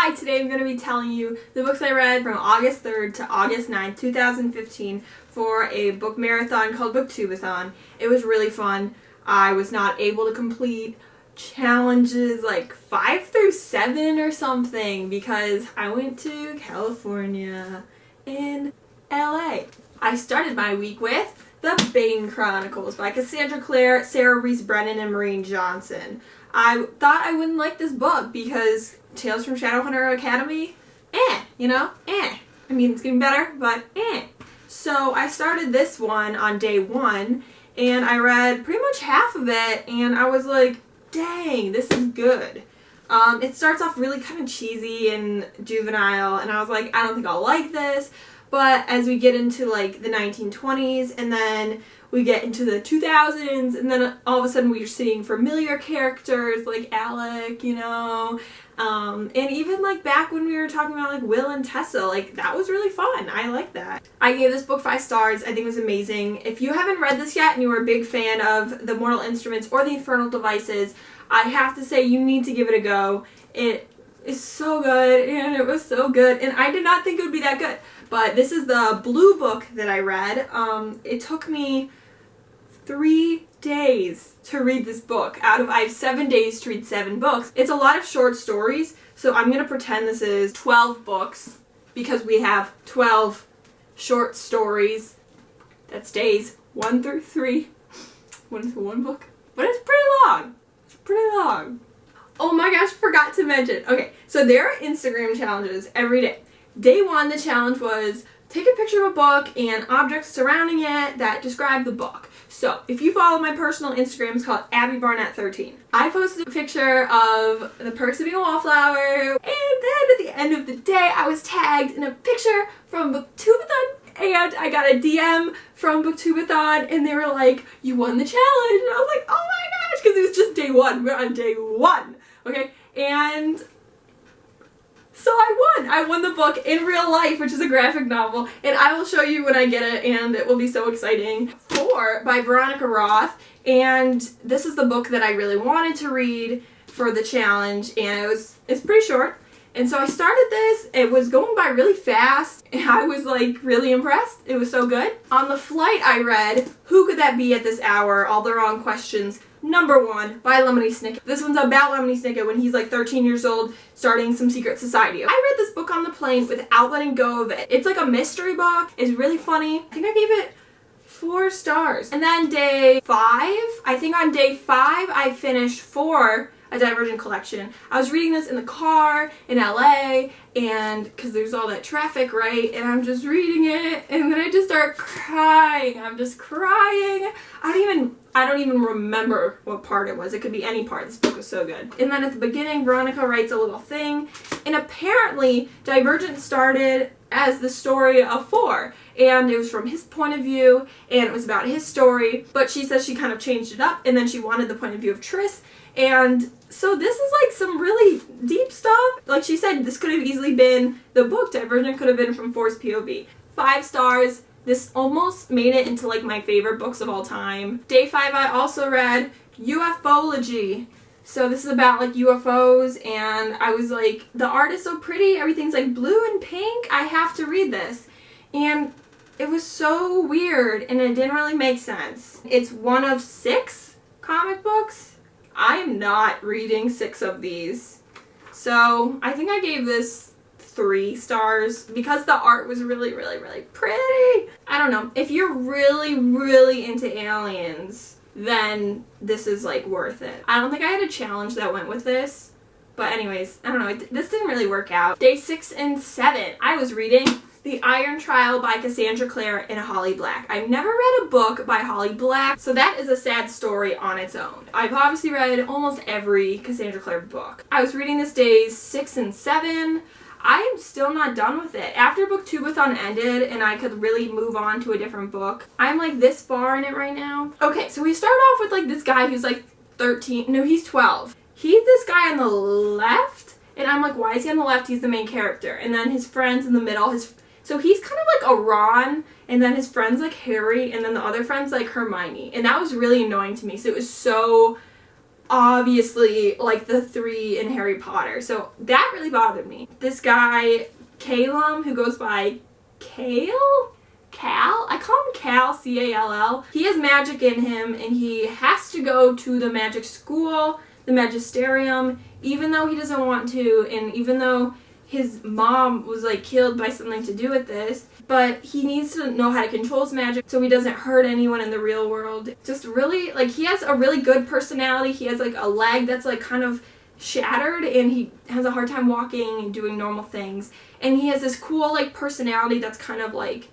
Hi, today I'm going to be telling you the books I read from August 3rd to August 9th, 2015 for a book marathon called Booktubeathon. It was really fun. I was not able to complete challenges like 5 through 7 or something because I went to California in LA. I started my week with The Bane Chronicles by Cassandra Clare, Sarah Reese Brennan, and Maureen Johnson. I thought I wouldn't like this book because Tales from Shadowhunter Academy, I mean, it's getting better, but So I started this one on day 1, and I read pretty much half of it, and I was like, dang, this is good. It starts off really kind of cheesy and juvenile, and I was like, I don't think I'll like this. But as we get into like the 1920s, and then we get into the 2000s, and then all of a sudden we're seeing familiar characters like Alec, and even like back when we were talking about like Will and Tessa, like that was really fun. I like that. I gave this book 5 stars. I think it was amazing. If you haven't read this yet and you were a big fan of The Mortal Instruments or The Infernal Devices, I have to say you need to give it a go. It is so good, and it was so good, and I did not think it would be that good. But this is the blue book that I read. It took me 3 days to read this book. I have 7 days to read 7 books. It's a lot of short stories, so I'm going to pretend this is 12 books because we have 12 short stories. That's days 1 through 3. One book. But it's pretty long. It's pretty long. Oh my gosh, forgot to mention. Okay, so there are Instagram challenges every day. Day 1, the challenge was take a picture of a book and objects surrounding it that describe the book. So, if you follow my personal Instagram, it's called AbbieBarnett13. I posted a picture of The Perks of Being a Wallflower, and then at the end of the day, I was tagged in a picture from Booktubeathon, and I got a DM from Booktubeathon, and they were like, you won the challenge, and I was like, oh my gosh, because it was just day 1. We're on day 1, okay? And so I won the book in real life, which is a graphic novel, and I will show you when I get it, and it will be so exciting. 4 by Veronica Roth, and this is the book that I really wanted to read for the challenge, and it's pretty short. And so I started this, it was going by really fast, and I was like really impressed. It was so good. On the flight I read Who Could That Be at This Hour? All the Wrong Questions, #1 by Lemony Snicket. This one's about Lemony Snicket when he's like 13 years old starting some secret society. I read this book on the plane without letting go of it. It's like a mystery book. It's really funny. I think I gave it 4 stars. And then day 5, I think on day 5 I finished A Divergent Collection. I was reading this in the car in LA, and because there's all that traffic, right? And I'm just reading it, and then I just start crying. I'm just crying. I don't even remember what part it was. It could be any part. This book was so good. And then at the beginning, Veronica writes a little thing, and apparently Divergent started as the story of 4, and it was from his point of view, and it was about his story, but she says she kind of changed it up, and then she wanted the point of view of Tris, and so this is like some really deep stuff. Like she said, this could have easily been the book. Divergent could have been from 4's POV. 5 stars. This almost made it into like my favorite books of all time. Day 5 I also read UFOlogy. So this is about like UFOs, and I was like, the art is so pretty, everything's like blue and pink, I have to read this. And it was so weird, and it didn't really make sense. It's one of 6 comic books. I am not reading 6 of these. So I think I gave this 3 stars because the art was really, really, really pretty. I don't know. If you're really, really into aliens, then this is like worth it. I don't think I had a challenge that went with this. But anyways, I don't know. This didn't really work out. Day 6 and 7, I was reading The Iron Trial by Cassandra Clare and Holly Black. I've never read a book by Holly Black, so that is a sad story on its own. I've obviously read almost every Cassandra Clare book. I was reading this days 6 and 7. I am still not done with it. After Booktubeathon ended and I could really move on to a different book, I'm like this far in it right now. Okay, so we start off with like this guy who's like 13. No, he's 12. He's this guy on the left, and I'm like, why is he on the left? He's the main character. And then his friend's in the middle. So he's kind of like a Ron, and then his friend's like Harry, and then the other friend's like Hermione. And that was really annoying to me. So it was so obviously like the 3 in Harry Potter. So that really bothered me. This guy, Calum, who goes by Cal? I call him Cal, C-A-L-L. He has magic in him, and he has to go to the magic school, the magisterium, even though he doesn't want to, and even though his mom was like killed by something to do with this, but he needs to know how to control his magic so he doesn't hurt anyone in the real world. Just really, like, he has a really good personality. He has like a leg that's like kind of shattered, and he has a hard time walking and doing normal things, and he has this cool like personality that's kind of like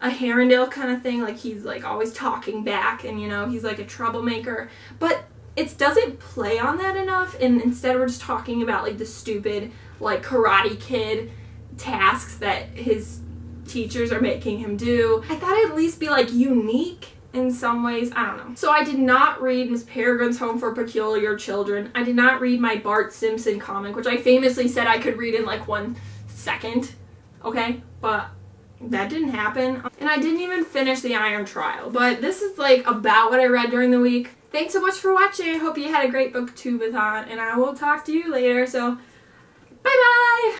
a Herondale kind of thing, like he's like always talking back, and you know, he's like a troublemaker, but it doesn't play on that enough, and instead we're just talking about like the stupid like Karate Kid tasks that his teachers are making him do. I thought it'd at least be like unique in some ways. I don't know. So I did not read Miss Peregrine's Home for Peculiar Children. I did not read my Bart Simpson comic, which I famously said I could read in like 1 second. Okay? But that didn't happen. And I didn't even finish The Iron Trial. But this is like about what I read during the week. Thanks so much for watching. I hope you had a great booktube-a-thon, and I will talk to you later. So, bye-bye!